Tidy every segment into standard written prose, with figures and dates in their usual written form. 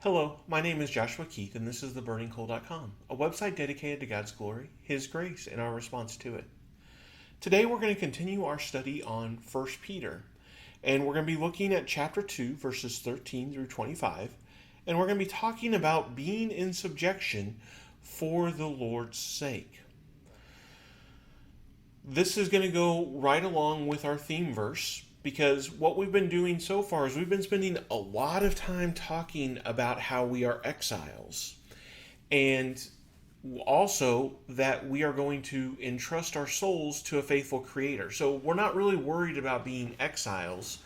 Hello, my name is Joshua Keith, and this is theburningcoal.com, a website dedicated to God's glory, His grace, and our response to it. Today we're going to continue our study on 1 Peter, and we're going to be looking at chapter 2, verses 13 through 25, and we're going to be talking about being in subjection for the Lord's sake. This is going to go right along with our theme verse, because what we've been doing so far is we've been spending a lot of time talking about how we are exiles, and also that we are going to entrust our souls to a faithful Creator. So we're not really worried about being exiles,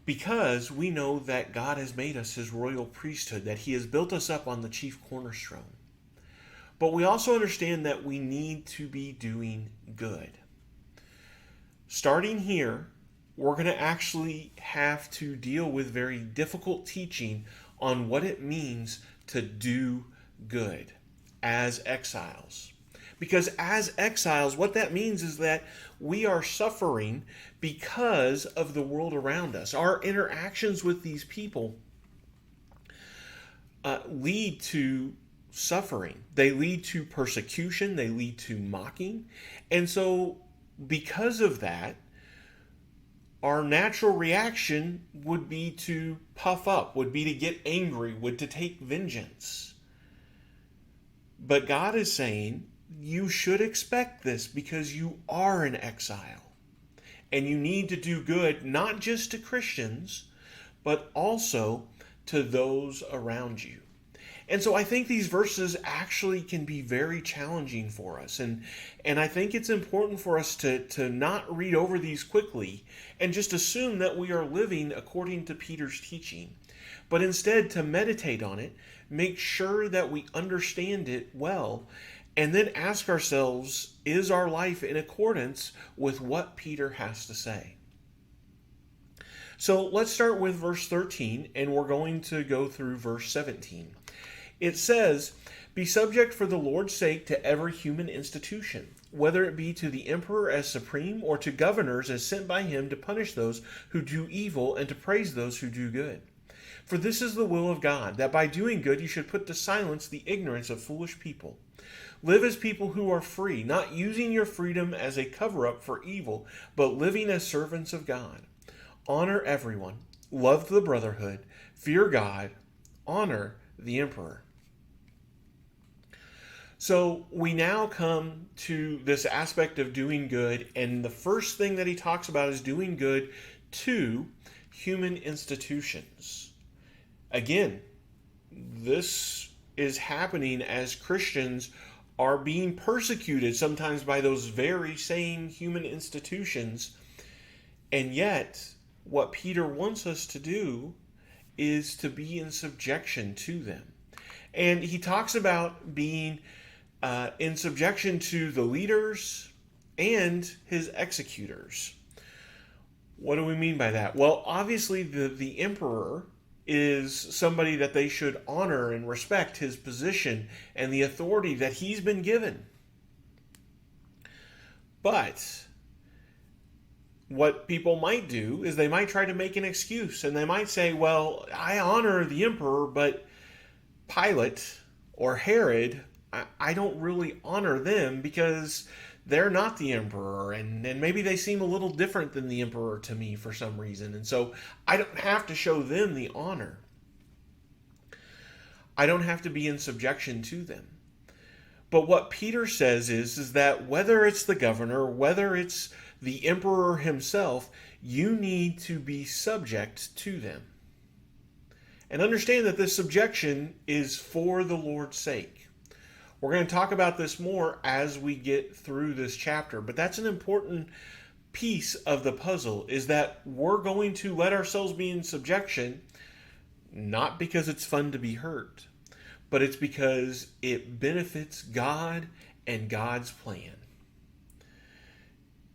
because we know that God has made us His royal priesthood, that He has built us up on the chief cornerstone. But we also understand that we need to be doing good. Starting here, we're going to actually have to deal with very difficult teaching on what it means to do good as exiles. Because as exiles, what that means is that we are suffering because of the world around us. Our interactions with these people lead to suffering. They lead to persecution. They lead to mocking. And so because of that, our natural reaction would be to puff up, would be to get angry, would to take vengeance. But God is saying you should expect this because you are an exile. And you need to do good, not just to Christians, but also to those around you. And so I think these verses actually can be very challenging for us. And I think it's important for us to not read over these quickly and just assume that we are living according to Peter's teaching. But instead to meditate on it, make sure that we understand it well, and then ask ourselves, is our life in accordance with what Peter has to say? So let's start with verse 13, and we're going to go through verse 17. It says, "Be subject for the Lord's sake to every human institution, whether it be to the emperor as supreme, or to governors as sent by him to punish those who do evil and to praise those who do good. For this is the will of God, that by doing good you should put to silence the ignorance of foolish people. Live as people who are free, not using your freedom as a cover-up for evil, but living as servants of God. Honor everyone, love the brotherhood, fear God, honor the emperor." So we now come to this aspect of doing good, and the first thing that he talks about is doing good to human institutions. Again, this is happening as Christians are being persecuted sometimes by those very same human institutions, and yet what Peter wants us to do is to be in subjection to them. And he talks about being in subjection to the leaders and his executors. What do we mean by that? Well, obviously the emperor is somebody that they should honor and respect his position and the authority that he's been given. But what people might do is they might try to make an excuse, and they might say, well, I honor the emperor, but Pilate or Herod, I don't really honor them because they're not the emperor, and maybe they seem a little different than the emperor to me for some reason, and so I don't have to show them the honor. I don't have to be in subjection to them. But what Peter says is that whether it's the governor, whether it's the emperor himself, you need to be subject to them. And understand that this subjection is for the Lord's sake. We're going to talk about this more as we get through this chapter, but that's an important piece of the puzzle, is that we're going to let ourselves be in subjection, not because it's fun to be hurt, but it's because it benefits God and God's plan.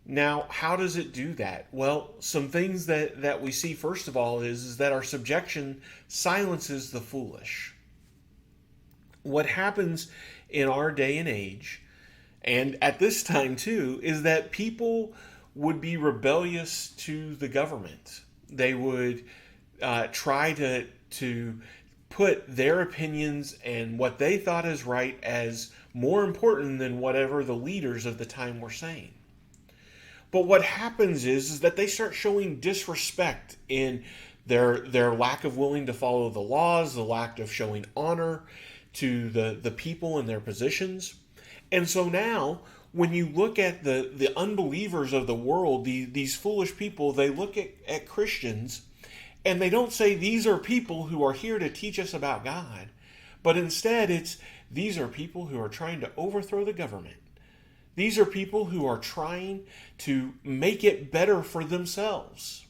Now, how does it do that? Well, some things that we see, first of all, is that our subjection silences the foolish. What happens in our day and age, and at this time too, is that people would be rebellious to the government. They would try to put their opinions and what they thought is right as more important than whatever the leaders of the time were saying. But what happens is that they start showing disrespect in their lack of willing to follow the laws, the lack of showing honor to the people in their positions. And so now, when you look at the unbelievers of the world, these foolish people, they look at Christians and they don't say these are people who are here to teach us about God, but instead it's these are people who are trying to overthrow the government. These are people who are trying to make it better for themselves.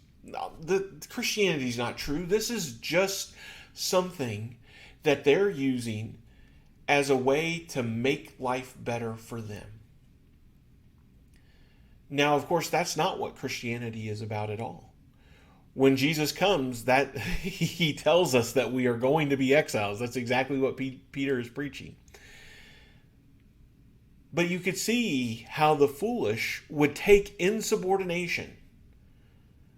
Christianity is not true. This is just something that they're using as a way to make life better for them. Now, of course, that's not what Christianity is about at all. When Jesus comes, that he tells us that we are going to be exiles. That's exactly what Peter is preaching. But you could see how the foolish would take insubordination,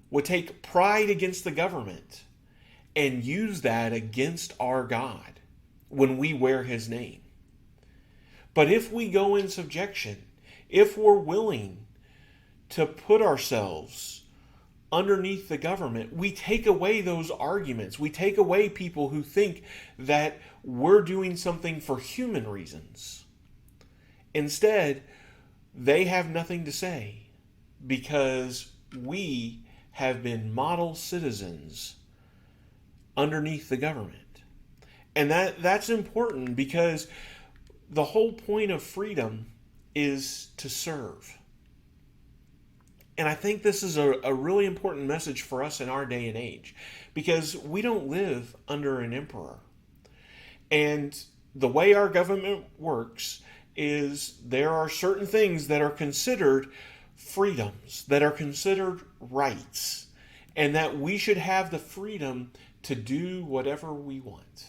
would take pride against the government, and use that against our God when we wear his name. But if we go in subjection, if we're willing to put ourselves underneath the government, we take away those arguments. We take away people who think that we're doing something for human reasons. Instead, they have nothing to say because we have been model citizens underneath the government. And that's important because the whole point of freedom is to serve. And I think this is a really important message for us in our day and age because we don't live under an emperor. And the way our government works is there are certain things that are considered freedoms, that are considered rights, and that we should have the freedom to do whatever we want.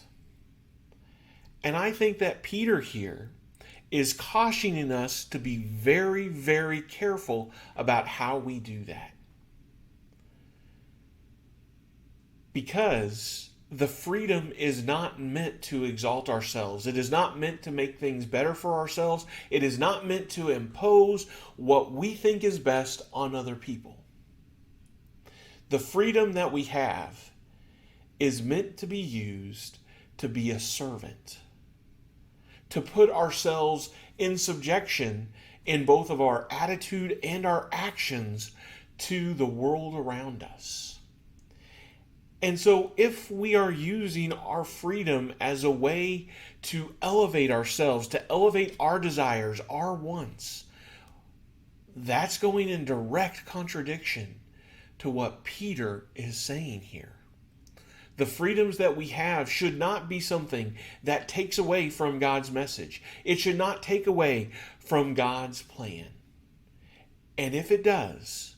And I think that Peter here is cautioning us to be very, very careful about how we do that. Because the freedom is not meant to exalt ourselves. It is not meant to make things better for ourselves. It is not meant to impose what we think is best on other people. The freedom that we have is meant to be used to be a servant, to put ourselves in subjection in both of our attitude and our actions to the world around us. And so if we are using our freedom as a way to elevate ourselves, to elevate our desires, our wants, that's going in direct contradiction to what Peter is saying here. The freedoms that we have should not be something that takes away from God's message. It should not take away from God's plan. And if it does,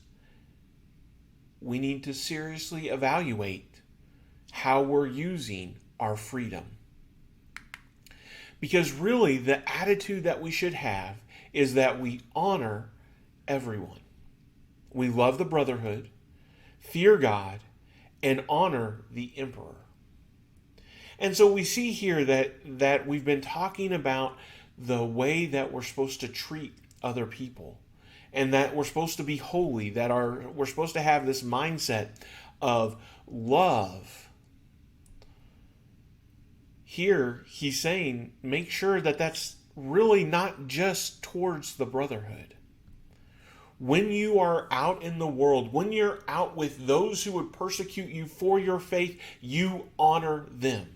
we need to seriously evaluate how we're using our freedom. Because really, the attitude that we should have is that we honor everyone. We love the brotherhood, fear God, and honor the emperor. And so we see here that we've been talking about the way that we're supposed to treat other people, and that we're supposed to be holy, that we're supposed to have this mindset of love. Here he's saying, make sure that that's really not just towards the brotherhood. When you are out in the world, when you're out with those who would persecute you for your faith, you honor them.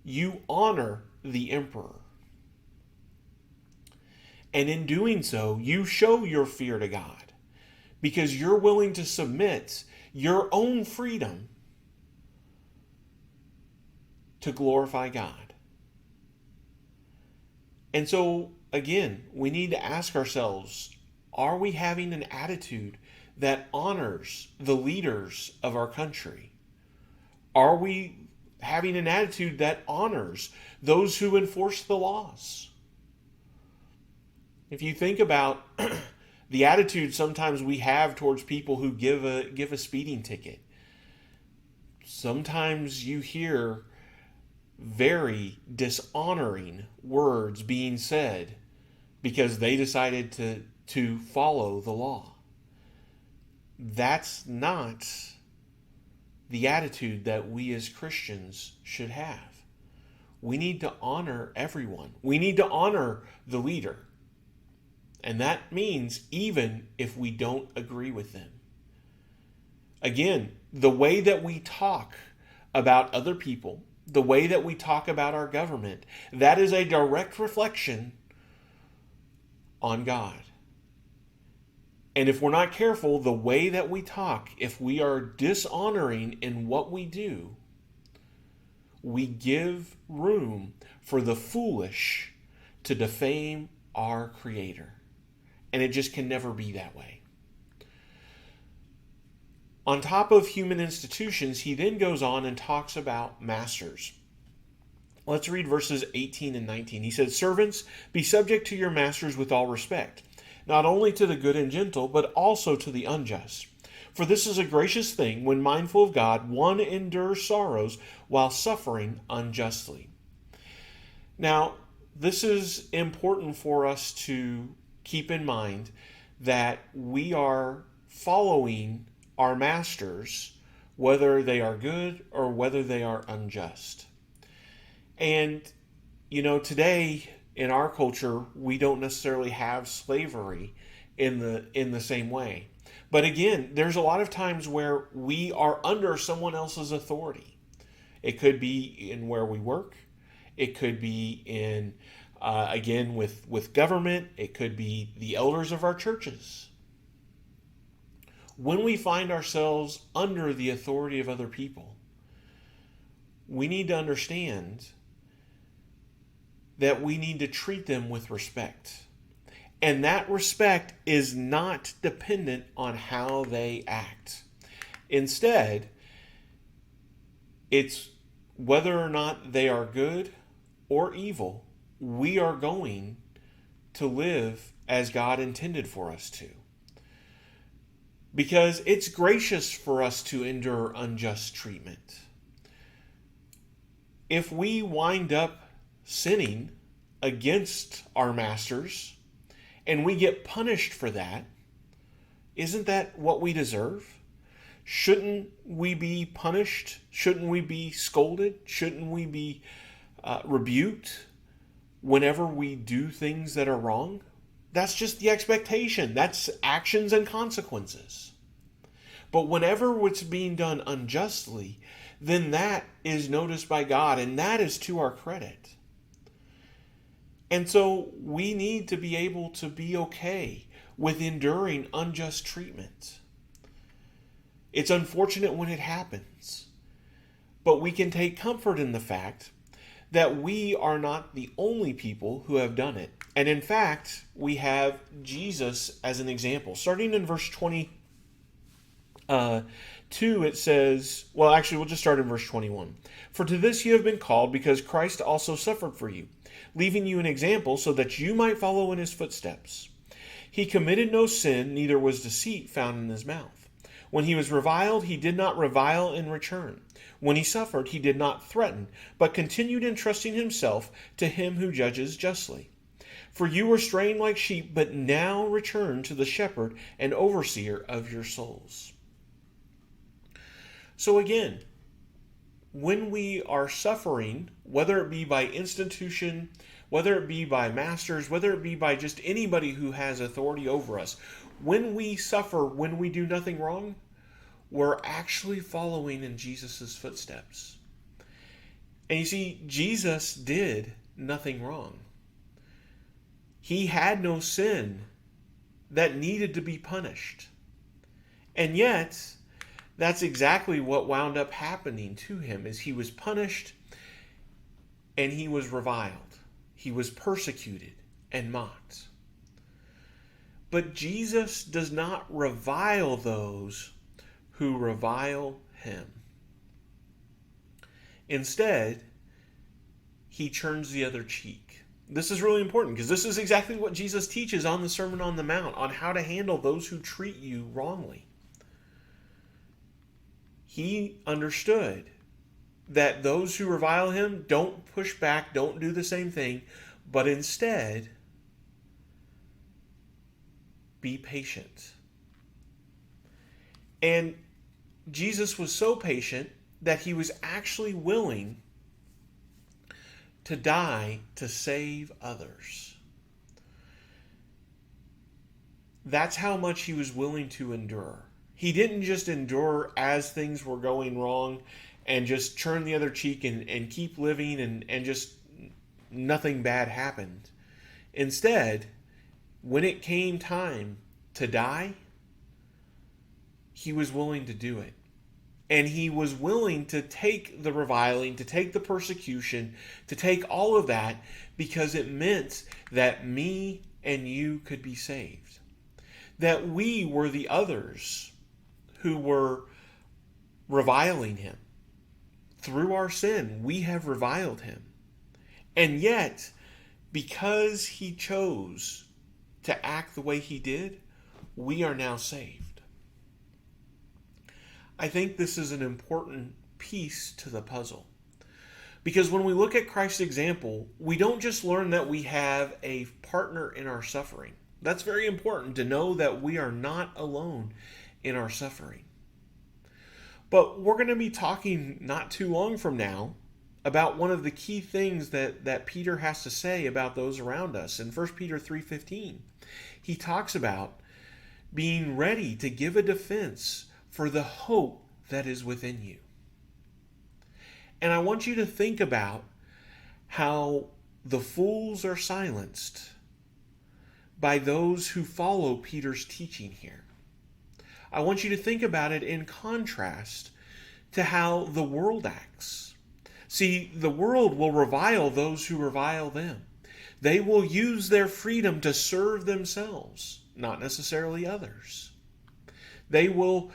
You honor the emperor. And in doing so, you show your fear to God because you're willing to submit your own freedom to glorify God. And so, again, we need to ask ourselves, are we having an attitude that honors the leaders of our country? Are we having an attitude that honors those who enforce the laws? If you think about the attitude sometimes we have towards people who give a speeding ticket, Sometimes you hear very dishonoring words being said because they decided to follow the law. That's not the attitude that we as Christians should have. We need to honor everyone. We need to honor the leader. And that means even if we don't agree with them. Again, the way that we talk about other people, the way that we talk about our government, that is a direct reflection on God. And if we're not careful, the way that we talk, if we are dishonoring in what we do, we give room for the foolish to defame our Creator. And it just can never be that way. On top of human institutions, he then goes on and talks about masters. Let's read verses 18 and 19. He said, "Servants, be subject to your masters with all respect, not only to the good and gentle, but also to the unjust. For this is a gracious thing, when mindful of God, one endures sorrows while suffering unjustly." Now, this is important for us to keep in mind, that we are following our masters, whether they are good or whether they are unjust. And, today in our culture, we don't necessarily have slavery in the same way. But again, there's a lot of times where we are under someone else's authority. It could be in where we work. It could be in, again, with government. It could be the elders of our churches. When we find ourselves under the authority of other people, we need to understand that we need to treat them with respect. And that respect is not dependent on how they act. Instead, it's whether or not they are good or evil, we are going to live as God intended for us to. Because it's gracious for us to endure unjust treatment. If we wind up sinning against our masters and we get punished for that, isn't that what we deserve? Shouldn't we be punished? Shouldn't we be scolded? Shouldn't we be rebuked whenever we do things that are wrong? That's just the expectation. That's actions and consequences. But whenever it's being done unjustly, then that is noticed by God, and that is to our credit. And so we need to be able to be okay with enduring unjust treatment. It's unfortunate when it happens, but we can take comfort in the fact that we are not the only people who have done it. And in fact, we have Jesus as an example. Starting in verse 22, it says, well, actually, we'll just start in verse 21. "For to this you have been called, because Christ also suffered for you, leaving you an example so that you might follow in his footsteps. He committed no sin, neither was deceit found in his mouth. When he was reviled, he did not revile in return. When he suffered, he did not threaten, but continued entrusting himself to him who judges justly. For you were straying like sheep, but now return to the shepherd and overseer of your souls." So again, when we are suffering, whether it be by institution, whether it be by masters, whether it be by just anybody who has authority over us, when we suffer, when we do nothing wrong, we're actually following in Jesus' footsteps. And you see, Jesus did nothing wrong. He had no sin that needed to be punished. And yet, that's exactly what wound up happening to him, is he was punished and he was reviled. He was persecuted and mocked. But Jesus does not revile those who revile him. Instead, he turns the other cheek. This is really important because this is exactly what Jesus teaches on the Sermon on the Mount, on how to handle those who treat you wrongly. he understood that those who revile him don't push back, don't do the same thing, but instead be patient. And Jesus was so patient that he was actually willing to die to save others. That's how much he was willing to endure. He didn't just endure as things were going wrong and just turn the other cheek and keep living and just nothing bad happened. Instead, when it came time to die, he was willing to do it. And he was willing to take the reviling, to take the persecution, to take all of that because it meant that me and you could be saved. That we were the others who were reviling him. Through our sin, we have reviled him. And yet, because he chose to act the way he did, we are now saved. I think this is an important piece to the puzzle. Because when we look at Christ's example, we don't just learn that we have a partner in our suffering. That's very important to know that we are not alone in our suffering. But we're going to be talking not too long from now about one of the key things that Peter has to say about those around us. In 1 Peter 3:15, he talks about being ready to give a defense for the hope that is within you. And I want you to think about how the fools are silenced by those who follow Peter's teaching here. I want you to think about it in contrast to how the world acts. See, the world will revile those who revile them. They will use their freedom to serve themselves, not necessarily others. They will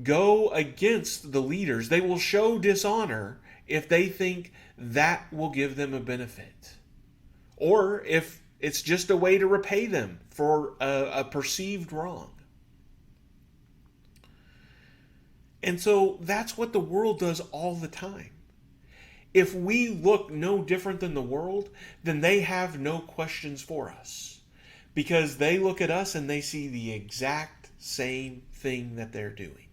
go against the leaders. They will show dishonor if they think that will give them a benefit. Or if it's just a way to repay them for a perceived wrong. And so that's what the world does all the time. If we look no different than the world, then they have no questions for us. Because they look at us and they see the exact same thing that they're doing.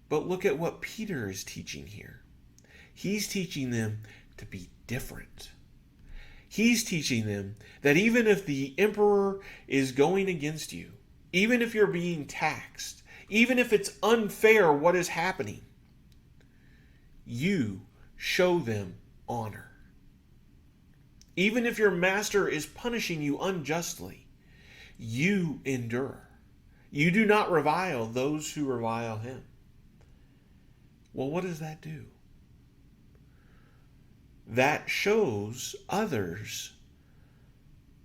But look at what Peter is teaching here. He's teaching them to be different. He's teaching them that even if the emperor is going against you, even if you're being taxed, even if it's unfair what is happening, you show them honor. Even if your master is punishing you unjustly, you endure. You do not revile those who revile him. Well, what does that do? That shows others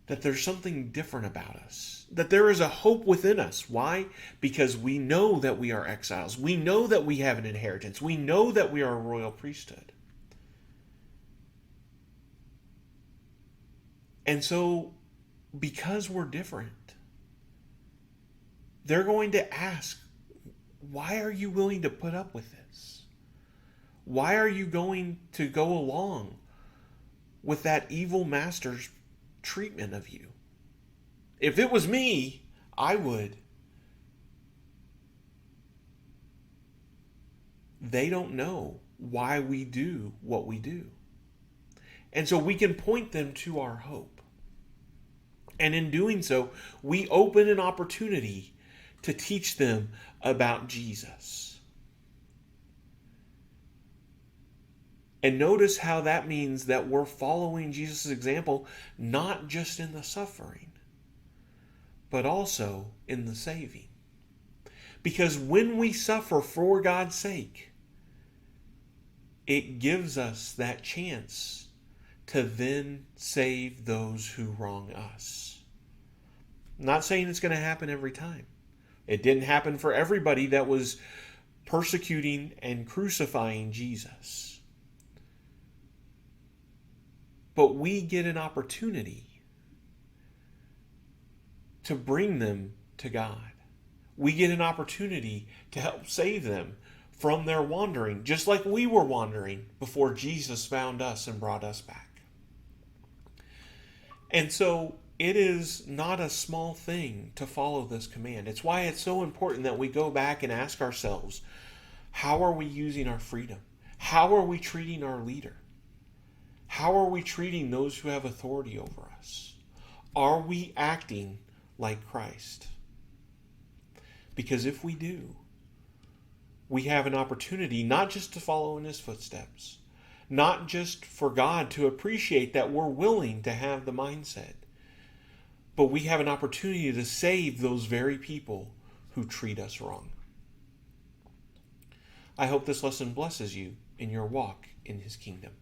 that there's something different about us, that there is a hope within us. Why? Because we know that we are exiles. We know that we have an inheritance. We know that we are a royal priesthood. And so, because we're different, they're going to ask, why are you willing to put up with this? Why are you going to go along with that evil master's treatment of you? If it was me, I would. They don't know why we do what we do. And so we can point them to our hope. And in doing so, we open an opportunity to teach them about Jesus. And notice how that means that we're following Jesus' example, not just in the suffering, but also in the saving. Because when we suffer for God's sake, it gives us that chance to then save those who wrong us. I'm not saying it's going to happen every time. It didn't happen for everybody that was persecuting and crucifying Jesus. But we get an opportunity to bring them to God. we get an opportunity to help save them from their wandering, just like we were wandering before Jesus found us and brought us back. And so it is not a small thing to follow this command. It's why it's so important that we go back and ask ourselves, how are we using our freedom? How are we treating our leader? How are we treating those who have authority over us? Are we acting like Christ? Because if we do, we have an opportunity not just to follow in his footsteps, not just for God to appreciate that we're willing to have the mindset, but we have an opportunity to save those very people who treat us wrong. I hope this lesson blesses you in your walk in his kingdom.